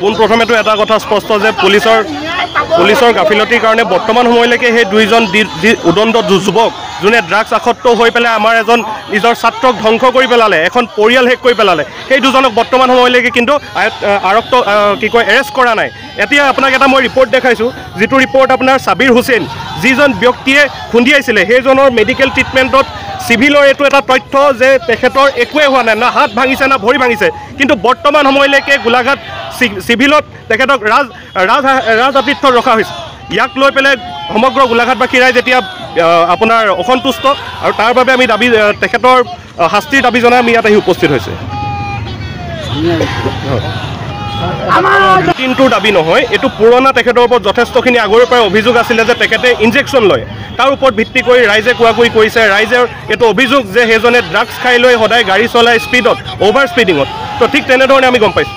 পোনপ্ৰথমেতো এটা কথা স্পষ্ট যে পুলিচৰ গাফিলতিৰ কাৰণে বৰ্তমান সময়লৈকে সেই দুইজন উদণ্ড যুৱক যোনে ড্ৰাগছ আসক্ত হৈ পেলাই আমাৰ এজন নিজৰ ছাত্ৰক ধ্বংস কৰি পেলালে, এখন পৰিয়াল শেষ কৰি পেলালে, সেই দুজনক বৰ্তমান সময়লৈকে কিন্তু এৰেষ্ট কৰা নাই। এতিয়া আপোনাক এটা মই ৰিপৰ্ট দেখাইছোঁ, যিটো ৰিপৰ্ট আপোনাৰ ছাবিৰ হুছেইন, যিজন ব্যক্তিয়ে খুন্দিয়াইছিলে সেইজনৰ মেডিকেল ট্ৰিটমেণ্টত চিভিলৰ এইটো এটা তথ্য যে তেখেতৰ একোৱে হোৱা নাই, না হাত ভাঙিছে না ভৰি ভাঙিছে, কিন্তু বৰ্তমান সময়লৈকে গোলাঘাট চিভিলত তেখেতক ৰাজ আতিথ্যত ৰখা হৈছে। ইয়াক লৈ পেলাই সমগ্ৰ গোলাঘাটবাসী ৰাইজ এতিয়া আপোনাৰ অসন্তুষ্ট, আৰু তাৰ বাবে আমি তেখেতৰ শাস্তিৰ দাবী জনাই আমি ইয়াত আহি উপস্থিত হৈছে। দিনটোৰ দাবী নহয়, এইটো পুৰণা তেখেতৰ ওপৰত যথেষ্টখিনি আগৰে পৰাই অভিযোগ আছিলে যে তেখেতে ইনজেকশ্যন লয়, তাৰ ওপৰত ভিত্তি কৰি ৰাইজে কোৱাকুৰি কৰিছে। ৰাইজৰ এইটো অভিযোগ যে সেইজনে ড্ৰাগছ খাই লৈ সদায় গাড়ী চলাই স্পীডত, অভাৰ স্পীডিঙত, তো ঠিক তেনেধৰণে আমি গম পাইছোঁ।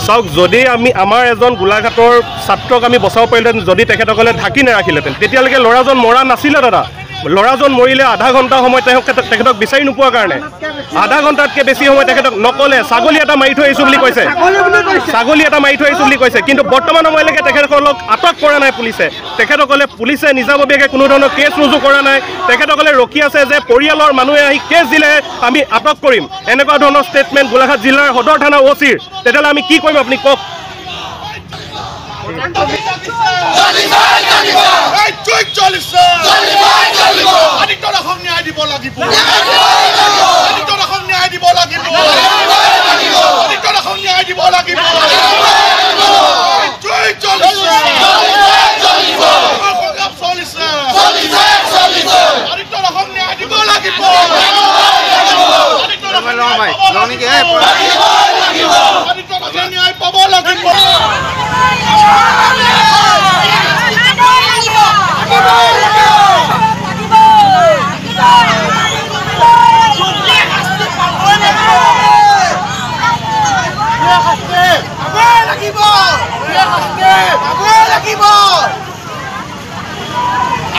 চাওক, যদি আমাৰ এজন গোলাঘাটৰ ছাত্ৰক আমি বচাব পাৰিলেহেঁতেন, যদি তেখেতসকলে ঢাকি নাৰাখিলেহেঁতেন, তেতিয়ালৈকে ল'ৰাজন মৰা নাছিলে দাদা। ল'ৰাজন মৰিলে আধা ঘণ্টা সময় তেখেতক বিচাৰি নোপোৱাৰ কাৰণে, আধা ঘণ্টাতকৈ বেছি সময় তেখেতক নক'লে। ছাগলী এটা মাৰি থৈ আহিছোঁ বুলি কৈছে, কিন্তু বৰ্তমান সময়লৈকে তেখেতসকলক আটক কৰা নাই পুলিচে। পুলিচে নিজাববীয়াকৈ কোনো ধৰণৰ কেছ ৰুজু কৰা নাই। তেখেতসকলে ৰখি আছে যে পৰিয়ালৰ মানুহে আহি কেছ দিলেহে আমি আটক কৰিম, এনেকুৱা ধৰণৰ ষ্টেটমেণ্ট গোলাঘাট জিলাৰ সদৰ থানা OCৰ। তেতিয়াহ'লে আমি কি কৰিম আপুনি কওক?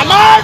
আমাৰ